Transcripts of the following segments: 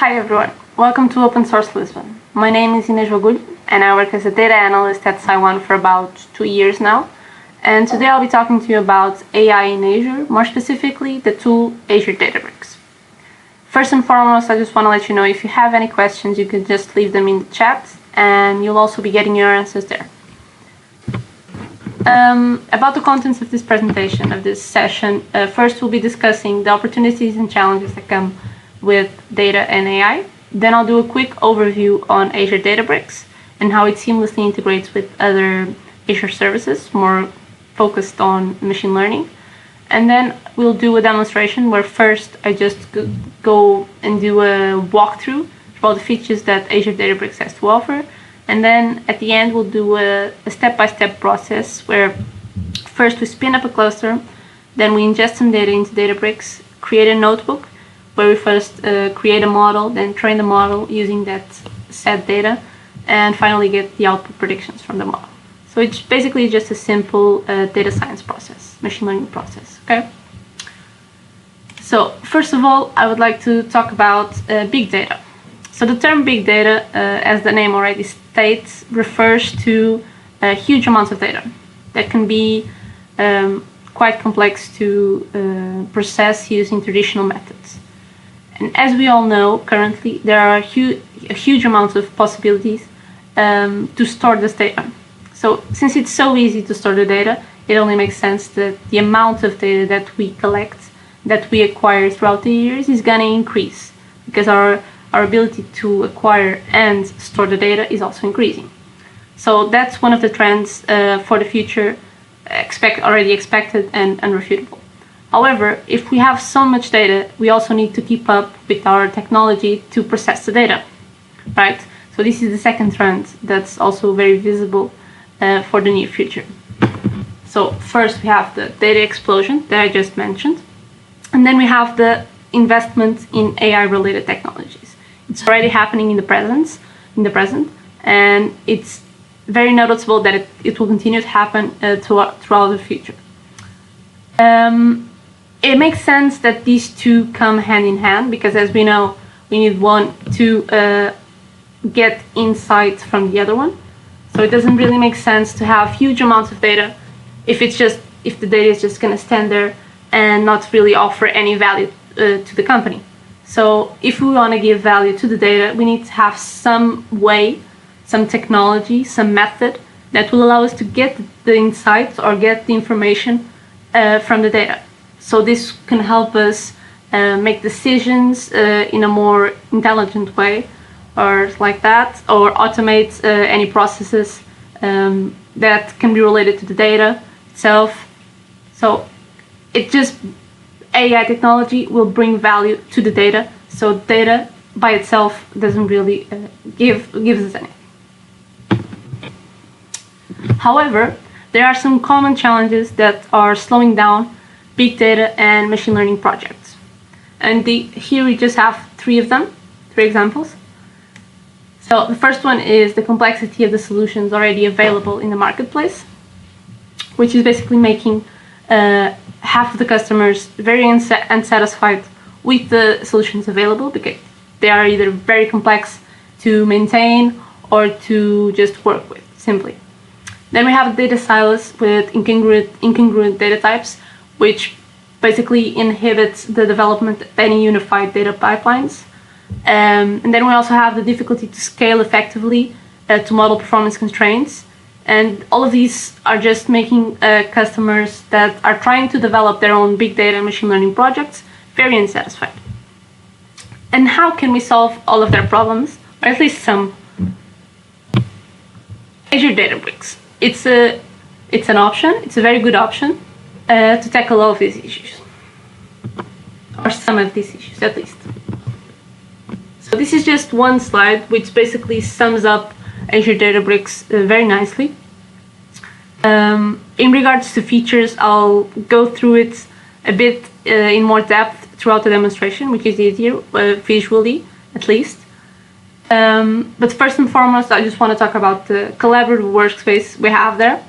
Hi everyone, welcome to Open Source Lisbon. My name is Inês Bagulho and I work as a data analyst at Syone for about 2 years now. And today I'll be talking to you about AI in Azure, more specifically the tool Azure Databricks. First and foremost, I just want to let you know if you have any questions, you can just leave them in the chat and you'll also be getting your answers there. About the contents of this presentation, of this session, first we'll be discussing the opportunities and challenges that come with data and AI. Then I'll do a quick overview on Azure Databricks and how it seamlessly integrates with other Azure services, more focused on machine learning. And then we'll do a demonstration where first I just go and do a walkthrough of all the features that Azure Databricks has to offer. And then at the end, we'll do a step-by-step process where first we spin up a cluster, then we ingest some data into Databricks, create a notebook where we first create a model, then train the model using that set data, and finally get the output predictions from the model. So it's basically just a simple data science process, machine learning process, okay? So first of all, I would like to talk about big data. So the term big data, as the name already states, refers to huge amounts of data that can be quite complex to process using traditional methods. And as we all know, currently there are a huge amounts of possibilities to store this data. So since it's so easy to store the data, it only makes sense that the amount of data that we collect, that we acquire throughout the years is going to increase because our ability to acquire and store the data is also increasing. So that's one of the trends for the future, already expected and unrefutable. However, if we have so much data, we also need to keep up with our technology to process the data, right? So this is the second trend that's also very visible for the near future. So first we have the data explosion that I just mentioned, and then we have the investment in AI-related technologies. It's already happening in the present, and it's very noticeable that it will continue to happen throughout the future. It makes sense that these two come hand in hand because, as we know, we need one to get insights from the other one. So it doesn't really make sense to have huge amounts of data if the data is just going to stand there and not really offer any value to the company. So if we want to give value to the data, we need to have some way, some technology, some method that will allow us to get the insights or get the information from the data. So this can help us make decisions in a more intelligent way, or like that, or automate any processes that can be related to the data itself. So AI technology will bring value to the data. So data by itself doesn't really gives us anything. However, there are some common challenges that are slowing down big data and machine learning projects. And here we just have three examples. So the first one is the complexity of the solutions already available in the marketplace, which is basically making half of the customers very unsatisfied with the solutions available because they are either very complex to maintain or to just work with, simply. Then we have data silos with incongruent data types, which basically inhibits the development of any unified data pipelines. And then we also have the difficulty to scale effectively to model performance constraints. And all of these are just making customers that are trying to develop their own big data and machine learning projects very unsatisfied. And how can we solve all of their problems, or at least some? Azure Databricks. It's an option. It's a very good option to tackle all of these issues, or some of these issues at least. So this is just one slide which basically sums up Azure Databricks very nicely. In regards to features, I'll go through it a bit in more depth throughout the demonstration, which is easier visually at least. But first and foremost, I just want to talk about the collaborative workspace we have there.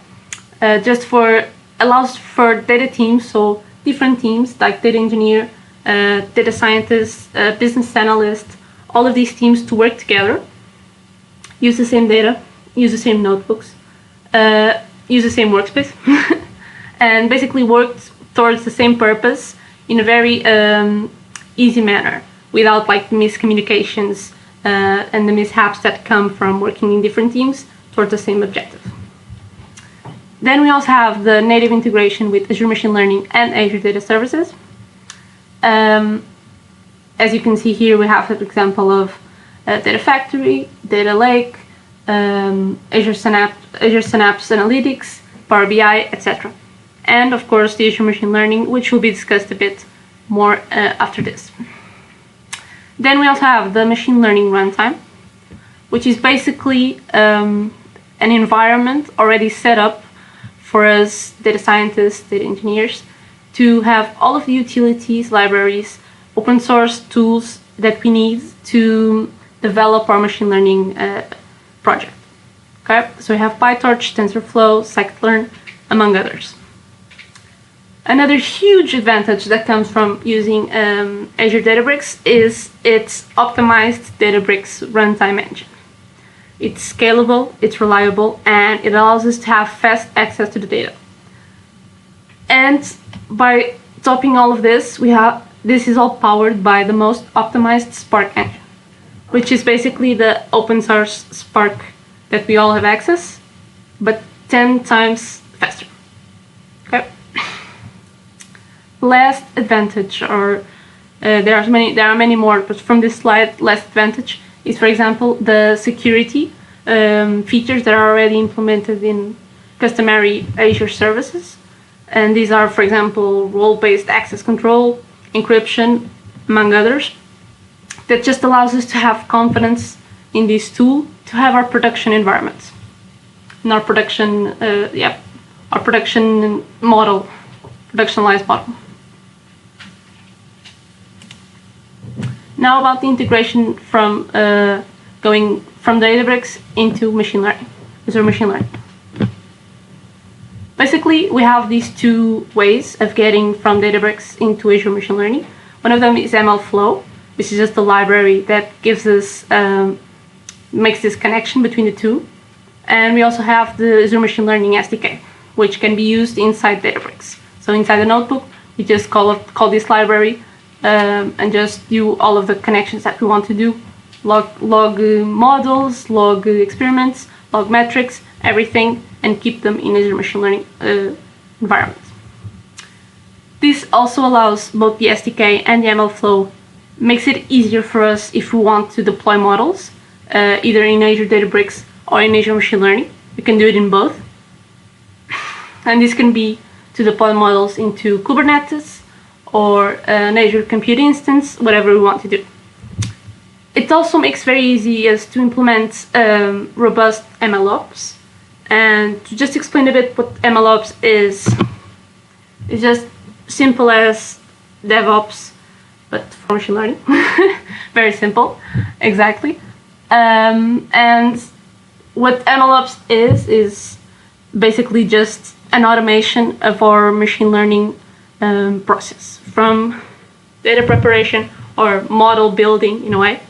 Allows for data teams, so different teams like data engineer, data scientist, business analyst, all of these teams to work together, use the same data, use the same notebooks, use the same workspace, and basically work towards the same purpose in a very easy manner, without like miscommunications and the mishaps that come from working in different teams towards the same objective. Then we also have the native integration with Azure Machine Learning and Azure Data Services. As you can see here, we have an example of Data Factory, Data Lake, Azure Synapse Analytics, Power BI, etc. And of course the Azure Machine Learning, which will be discussed a bit more after this. Then we also have the Machine Learning Runtime, which is basically an environment already set up for us data scientists, data engineers, to have all of the utilities, libraries, open source tools that we need to develop our machine learning project. Okay, so we have PyTorch, TensorFlow, Scikit-learn, among others. Another huge advantage that comes from using Azure Databricks is its optimized Databricks runtime engine. It's scalable, it's reliable, and it allows us to have fast access to the data. And by topping all of this, this is all powered by the most optimized Spark engine, which is basically the open source Spark that we all have access, but 10 times faster. Okay. Last advantage, or there are many more, but from this slide, last advantage is, for example, the security features that are already implemented in customary Azure services. And these are, for example, role-based access control, encryption, among others, that just allows us to have confidence in this tool to have our production environments, in our production, our production model, productionalized model. Now about the integration from going from Databricks into machine learning, Azure Machine Learning. Basically, we have these two ways of getting from Databricks into Azure Machine Learning. One of them is MLflow, which is just a library that gives us, makes this connection between the two. And we also have the Azure Machine Learning SDK, which can be used inside Databricks. So inside the notebook, we just call this library and just do all of the connections that we want to do. Log models, log experiments, log metrics, everything, and keep them in Azure Machine Learning environment. This also allows both the SDK and the MLflow, makes it easier for us if we want to deploy models, either in Azure Databricks or in Azure Machine Learning. We can do it in both. And this can be to deploy models into Kubernetes or an Azure Compute instance, whatever we want to do. It also makes very easy as to implement robust MLOps. And to just explain a bit what MLOps is, it's just simple as DevOps, but for machine learning. Very simple, exactly. And what MLOps is basically just an automation of our machine learning process, from data preparation or model building in a way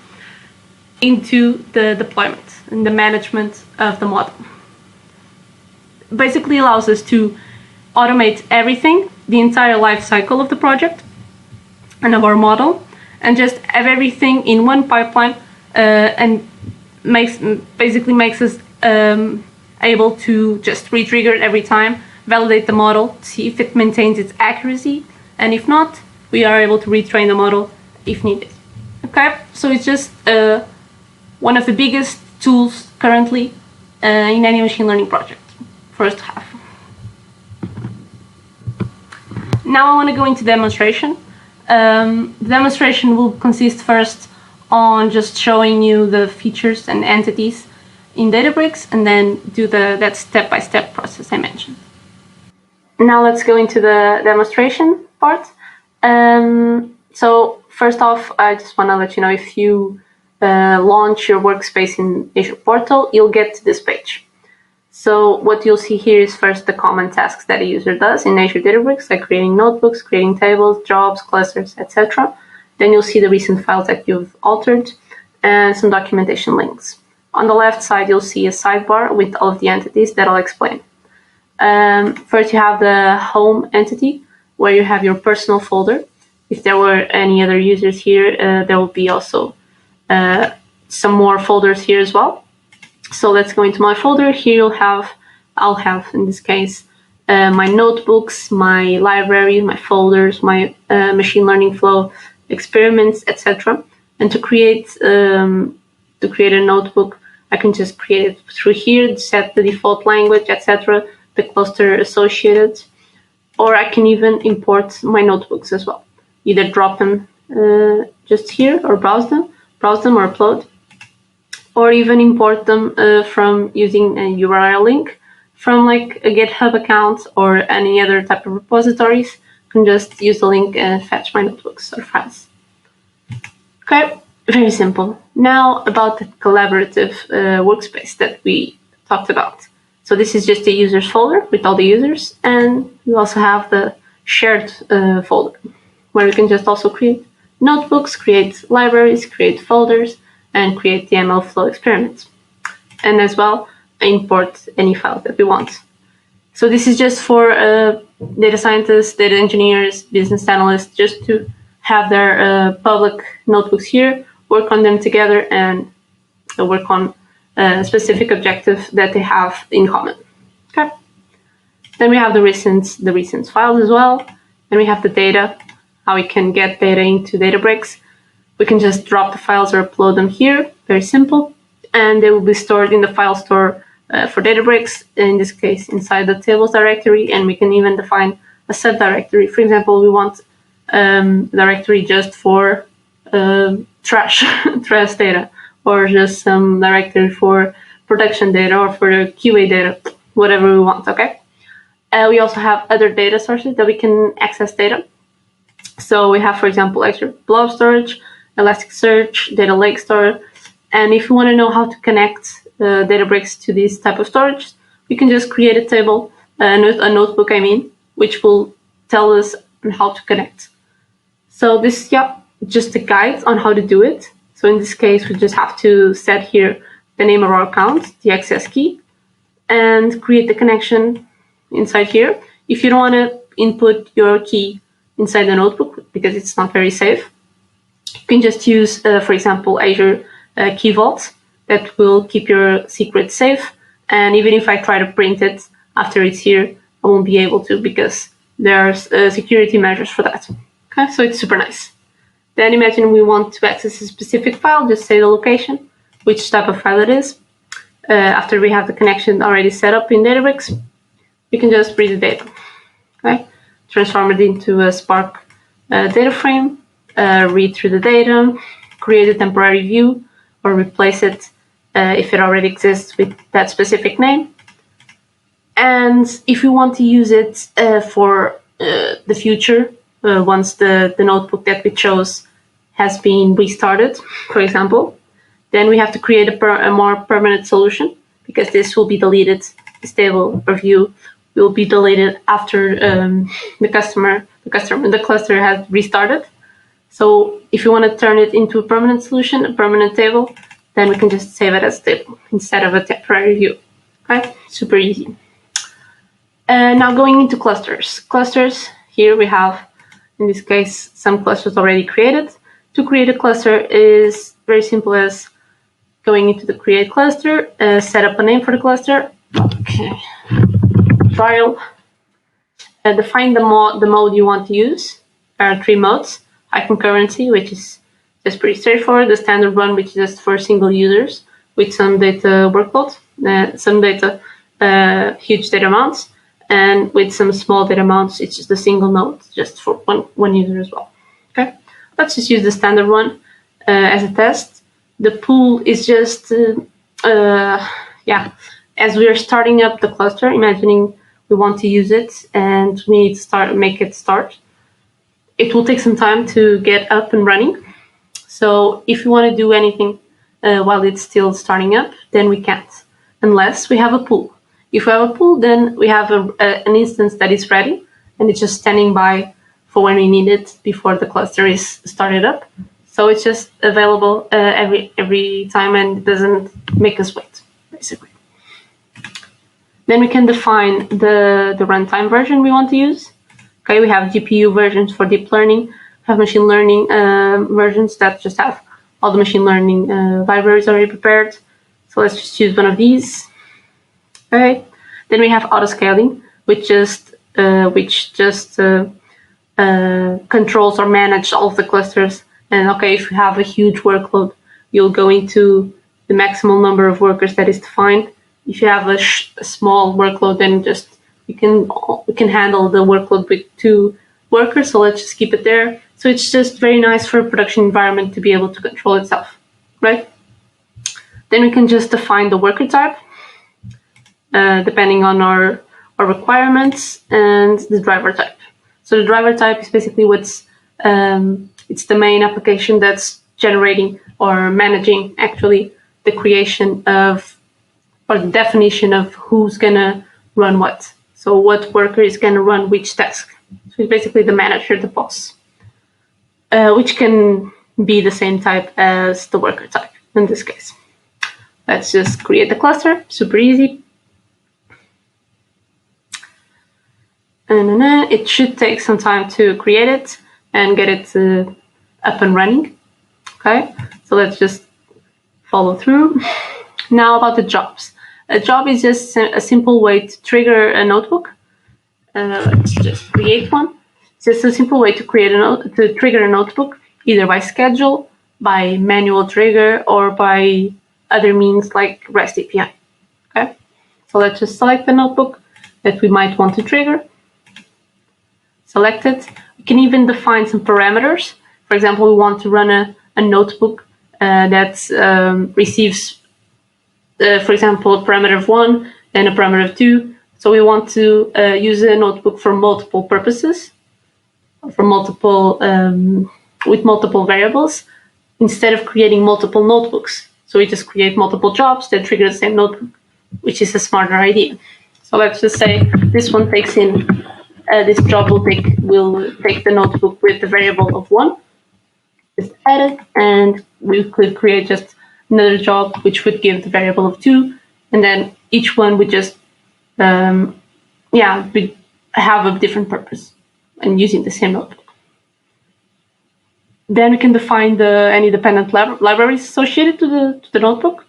into the deployment and the management of the model. Basically allows us to automate everything, the entire life cycle of the project and of our model, and just have everything in one pipeline, and basically makes us able to just re-trigger it every time, validate the model, see if it maintains its accuracy, and if not, we are able to retrain the model if needed. Okay, so it's just one of the biggest tools currently in any machine learning project for us to have. Now I want to go into demonstration. The demonstration will consist first on just showing you the features and entities in Databricks, and then do that step-by-step process I mentioned. Now let's go into the demonstration part. So first off, I just want to let you know, if you launch your workspace in Azure Portal, you'll get to this page. So what you'll see here is first the common tasks that a user does in Azure Databricks, like creating notebooks, creating tables, jobs, clusters, etc. Then you'll see the recent files that you've altered, and some documentation links. On the left side, you'll see a sidebar with all of the entities that I'll explain. First, you have the home entity, where you have your personal folder. If there were any other users here, there will be also some more folders here as well. So let's go into my folder. Here I'll have in this case my notebooks, my library, my folders, my machine learning flow experiments, etc. And to create a notebook, I can just create it through here, set the default language, etc., the cluster associated, or I can even import my notebooks as well. Either drop them just here or browse them or upload, or even import them from using a URL link from like a GitHub account or any other type of repositories. I can just use the link and fetch my notebooks or files. Okay, very simple. Now about the collaborative workspace that we talked about. So this is just a users folder with all the users, and we also have the shared folder where we can just also create notebooks, create libraries, create folders, and create the ML flow experiments. And as well, import any file that we want. So this is just for data scientists, data engineers, business analysts, just to have their public notebooks here, work on them together, and work on a specific objective that they have in common. Okay. Then we have the recent files as well. Then we have the data, how we can get data into Databricks. We can just drop the files or upload them here, very simple, and they will be stored in the file store for Databricks, in this case inside the tables directory, and we can even define a subdirectory. For example, we want a directory just for trash data, or just some directory for production data or for the QA data, whatever we want, okay? We also have other data sources that we can access data. So we have, for example, Azure Blob Storage, Elasticsearch, Data Lake Store. And if you want to know how to connect Databricks to this type of storage, we can just create a table, a notebook, which will tell us how to connect. So this is just a guide on how to do it. So in this case, we just have to set here the name of our account, the access key, and create the connection inside here. If you don't want to input your key inside the notebook because it's not very safe, you can just use, for example, Azure Key Vault that will keep your secret safe. And even if I try to print it after it's here, I won't be able to because there's security measures for that. Okay, so it's super nice. Then imagine we want to access a specific file, just say the location, which type of file it is. After we have the connection already set up in Databricks, we can just read the data. Okay, transform it into a Spark data frame, read through the data, create a temporary view, or replace it if it already exists with that specific name. And if we want to use it for the future, once the notebook that we chose has been restarted, for example, then we have to create a more permanent solution, because this will be deleted. This table or view will be deleted after the cluster has restarted. So if you want to turn it into a permanent solution, a permanent table, then we can just save it as a table instead of a temporary view. Okay, super easy. Now going into clusters. Clusters, here we have, in this case, some clusters already created. To create a cluster is very simple as going into the create cluster, set up a name for the cluster. Okay. File, define the mode you want to use. There are 3 modes. High concurrency, which is just pretty straightforward. The standard one, which is just for single users with some data workload, some data, huge data amounts, and with some small data amounts, it's just a single node, just for one user as well. Okay, let's just use the standard one as a test. The pool is just, as we are starting up the cluster, imagining we want to use it and we need to make it start. It will take some time to get up and running. So if you want to do anything while it's still starting up, then we can't, unless we have a pool. If we have a pool, then we have an instance that is ready, and it's just standing by for when we need it before the cluster is started up. So it's just available every time, and it doesn't make us wait, basically. Then we can define the runtime version we want to use. Okay, we have GPU versions for deep learning, have machine learning versions that just have all the machine learning libraries already prepared. So let's just use one of these. Okay. Then we have autoscaling, which just controls or manages all of the clusters. And okay, if you have a huge workload, you'll go into the maximum number of workers that is defined. If you have a small workload, then just we can handle the workload with 2 workers. So let's just keep it there. So it's just very nice for a production environment to be able to control itself, right? Then we can just define the worker type, depending on our requirements, and the driver type. So the driver type is basically what's it's the main application that's generating or managing actually the creation of or the definition of who's gonna run what. So what worker is gonna run which task. So it's basically the manager, the boss, which can be the same type as the worker type in this case. Let's just create the cluster, super easy. And it should take some time to create it and get it up and running. Okay, so let's just follow through. Now about the jobs. A job is just a simple way to trigger a notebook. Let's just create one. It's just a simple way to trigger a notebook, either by schedule, by manual trigger, or by other means like REST API. Okay, so let's just select the notebook that we might want to trigger. Select it. We can even define some parameters. For example, we want to run a notebook that receives, for example, a parameter of 1 and a parameter of 2. So we want to use a notebook for multiple purposes, for multiple with multiple variables, instead of creating multiple notebooks. So we just create multiple jobs that trigger the same notebook, which is a smarter idea. So let's just say this one takes in. This job will take the notebook with the variable of 1, just add it, and we could create just another job which would give the variable of 2, and then each one would just would have a different purpose and using the same notebook. Then we can define any dependent libraries associated to the notebook.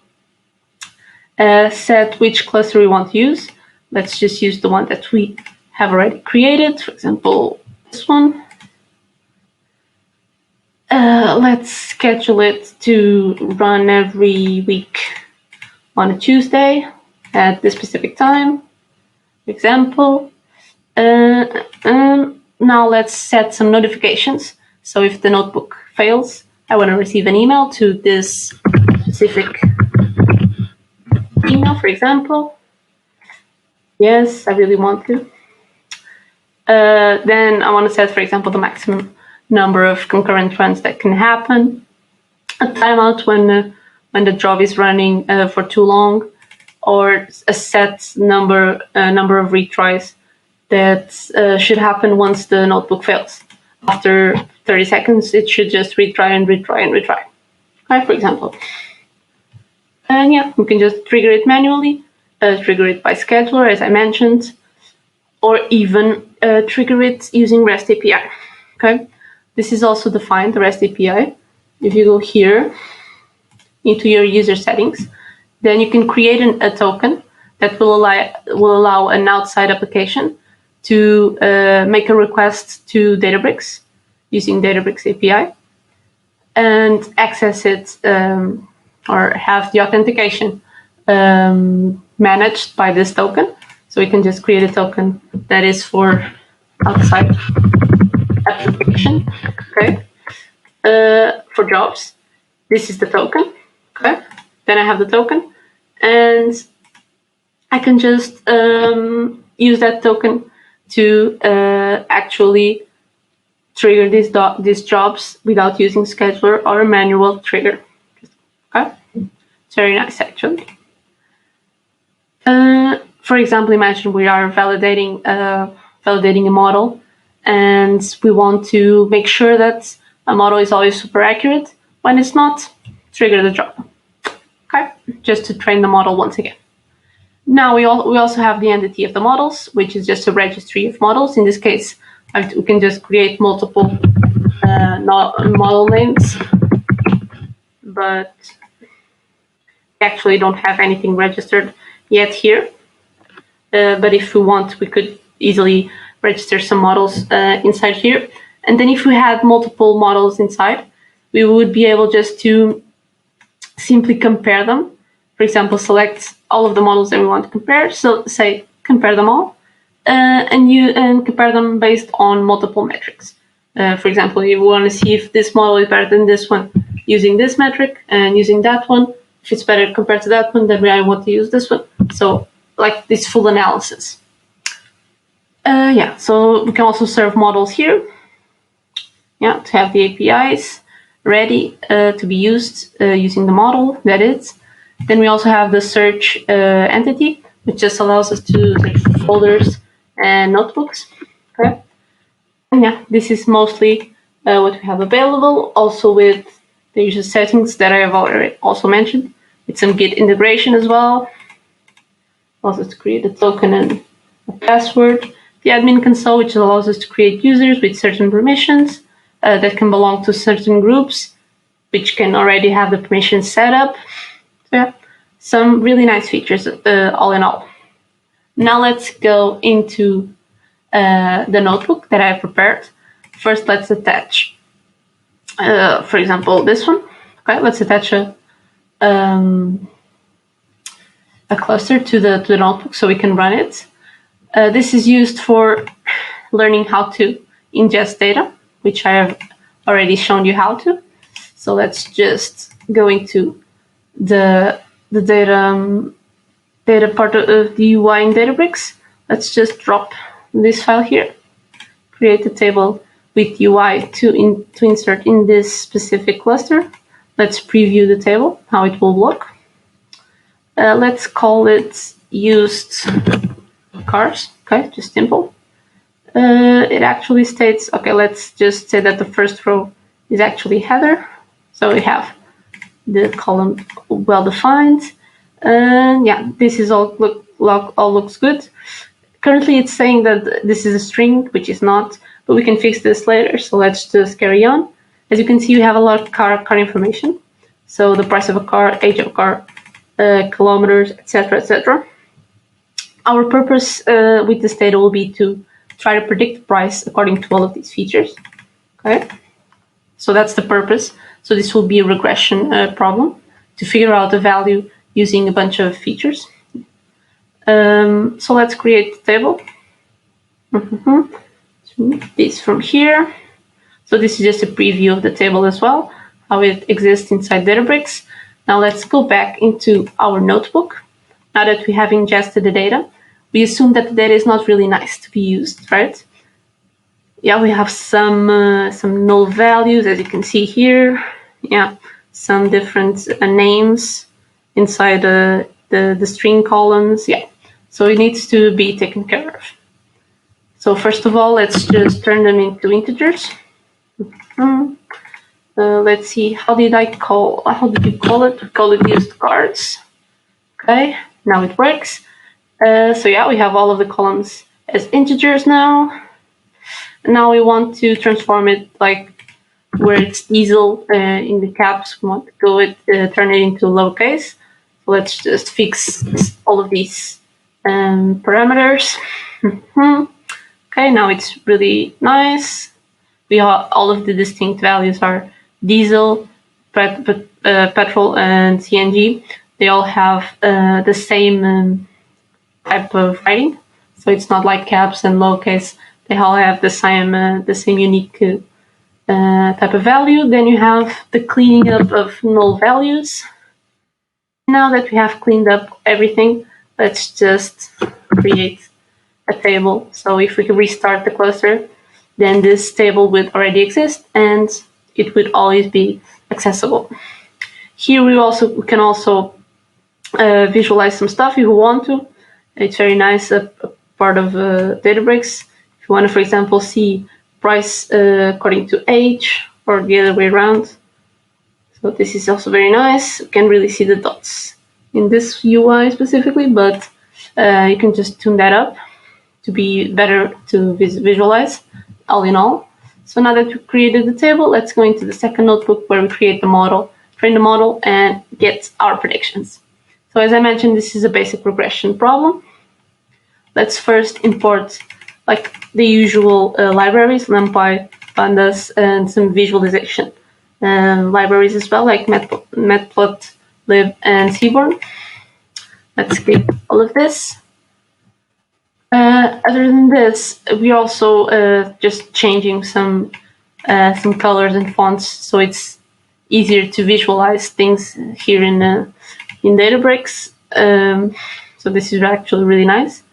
Set which cluster we want to use. Let's just use the one that we have already created, for example, this one. Let's schedule it to run every week on a Tuesday at this specific time, for example. Now let's set some notifications. So if the notebook fails, I want to receive an email to this specific email, for example. Yes, I really want to. Then I want to set, for example, the maximum number of concurrent runs that can happen, a timeout when the job is running for too long, or a set number of retries that should happen once the notebook fails. After 30 seconds, it should just retry and retry and retry. Okay, for example. And yeah, we can just trigger it manually, trigger it by scheduler, as I mentioned, or even trigger it using REST API. Okay, this is also defined, the REST API. If you go here into your user settings, then you can create a token that will allow an outside application to make a request to Databricks using Databricks API and access it or have the authentication managed by this token. So we can just create a token that is for outside application. Okay. For jobs, this is the token. Okay. Then I have the token, and I can just use that token to actually trigger these jobs without using scheduler or a manual trigger. Okay. It's very nice, actually. For example, imagine we are validating a model, and we want to make sure that A model is always super accurate. When it's not, trigger the drop. Okay, just to train the model once again. Now we also have the entity of the models, which is just a registry of models. In this case, we can just create multiple model names, but we actually don't have anything registered yet here. But if we want, we could easily register some models inside here. And then if we had multiple models inside, we would be able just to simply compare them. For example, select all of the models that we want to compare. So say compare them all, and compare them based on multiple metrics. For example, you want to see if this model is better than this one using this metric, and using that one. If it's better compared to that one, then I want to use this one. So like this full analysis. So we can also serve models here. Yeah, to have the APIs ready to be used using the model, that is. Then we also have the search entity, which just allows us to search folders and notebooks. Okay. And yeah, this is mostly what we have available. Also with the user settings that I have already also mentioned, with some Git integration as well. Also to create a token and a password. The admin console, which allows us to create users with certain permissions that can belong to certain groups, which can already have the permissions set up. So yeah, some really nice features all in all. Now let's go into the notebook that I prepared. First, let's attach, for example, this one. Okay, let's attach a cluster to the notebook so we can run it. This is used for learning how to ingest data, which I have already shown you how to. So let's just go into the data part of the UI in Databricks. Let's just drop this file here, create a table with UI to insert in this specific cluster. Let's preview the table, how it will look. Let's call it used cars. Okay, just simple. It actually states, okay, let's just say that the first row is actually header. So we have the column well defined. And yeah, this is all looks good. Currently it's saying that this is a string, which is not, but we can fix this later. So let's just carry on. As you can see, we have a lot of car information. So the price of a car, age of a car, kilometers, etc., etc. Our purpose with this data will be to try to predict the price according to all of these features. Okay, so that's the purpose. So this will be a regression problem to figure out the value using a bunch of features. So let's create the table. This from here. So this is just a preview of the table as well, how it exists inside Databricks. Now let's go back into our notebook. Now that we have ingested the data, we assume that the data is not really nice to be used, right? Yeah, we have some null values, as you can see here. Yeah, some different names inside the string columns. Yeah, so it needs to be taken care of. So first of all, let's just turn them into integers. Let's see, how did you call it? We call it used cards. Okay, now it works. So yeah, we have all of the columns as integers now. Now we want to transform it like where it's diesel in the caps. We want to go turn it into lowercase. So let's just fix all of these parameters. Okay, now it's really nice. We have all of the distinct values are diesel, petrol, and CNG. They all have the same type of writing, so it's not like caps and lowercase. They all have the same unique type of value. Then you have the cleaning up of null values. Now that we have cleaned up everything, let's just create a table. So if we can restart the cluster, then this table would already exist and it would always be accessible. Here we can also visualize some stuff if you want to. It's very nice, a part of Databricks. If you want to, for example, see price according to age, or the other way around. So this is also very nice. You can really see the dots in this UI specifically, but you can just tune that up to be better to visualize, all in all. So now that we created the table, let's go into the second notebook where we create the model, train the model, and get our predictions. So as I mentioned, this is a basic regression problem. Let's first import like the usual libraries, NumPy, Pandas, and some visualization libraries as well, like Matplotlib and Seaborn. Let's skip all of this. Other than this, we're also just changing some colors and fonts, so it's easier to visualize things here in Databricks. So this is actually really nice.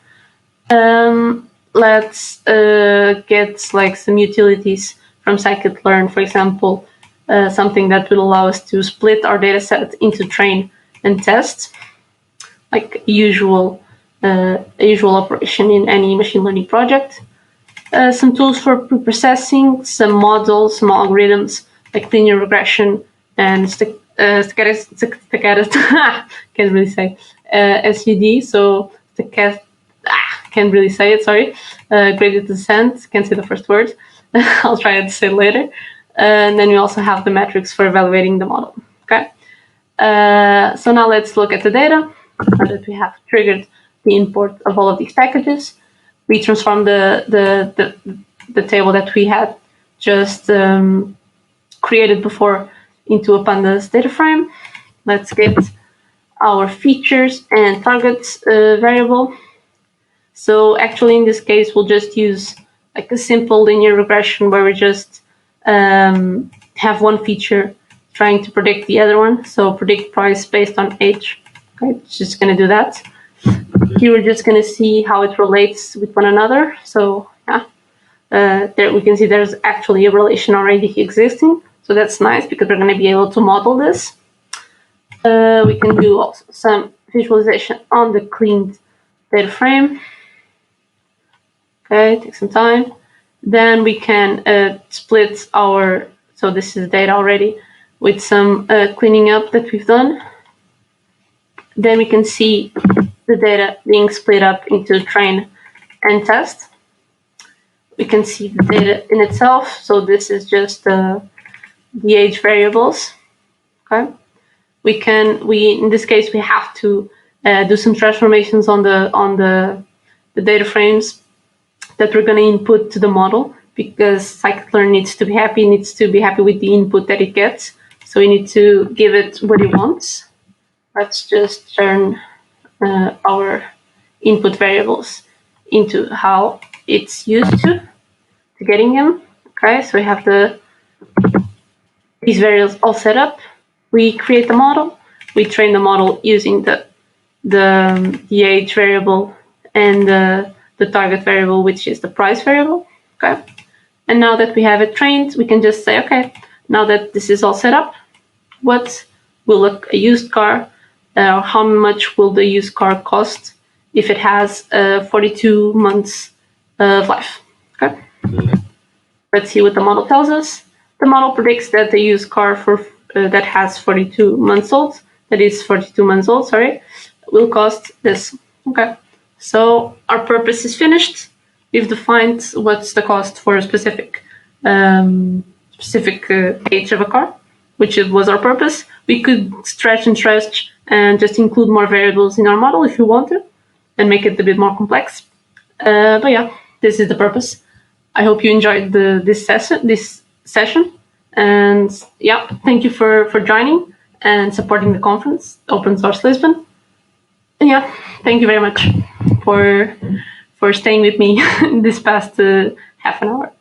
Let's get like some utilities from scikit-learn, for example, something that will allow us to split our data set into train and test, like usual operation in any machine learning project. Some tools for pre-processing, some models, some algorithms like linear regression and stochastic can't really say SUD. So can't really say it. Sorry, gradient descent. Can't say the first word. I'll try to say it later. And then we also have the metrics for evaluating the model. Okay. So now let's look at the data. Now that we have triggered the import of all of these packages, we transform the table that we had just created before into a pandas data frame. Let's get our features and targets variable. So actually in this case, we'll just use like a simple linear regression where we just have one feature trying to predict the other one. So predict price based on age. Okay, it's just going to do that. Here we're just going to see how it relates with one another. So yeah, there we can see there's actually a relation already existing. So that's nice because we're going to be able to model this. We can do also some visualization on the cleaned data frame. Okay, take some time. Then we can split our, so this is data already, with some cleaning up that we've done. Then we can see the data being split up into train and test. We can see the data in itself. So this is just the age variables. Okay. We in this case we have to do some transformations on the data frames that we're going to input to the model, because scikit-learn needs to be happy with the input that it gets. So we need to give it what it wants. Let's just turn our input variables into how it's used to getting them. Okay, so we have these variables all set up. We create the model. We train the model using the age variable and the target variable, which is the price variable. Okay, and now that we have it trained, we can just say, okay, now that this is all set up, what will a used car? How much will the used car cost if it has 42 months of life? Okay. Let's see what the model tells us. The model predicts that the used car that has 42 months old, will cost this. Okay. So our purpose is finished. We've defined what's the cost for a specific age of a car, which was our purpose. We could stretch and just include more variables in our model if you want to, and make it a bit more complex. But yeah, this is the purpose. I hope you enjoyed this session. And yeah, thank you for joining and supporting the conference, Open Source Lisbon. And yeah, thank you very much for staying with me this past half an hour.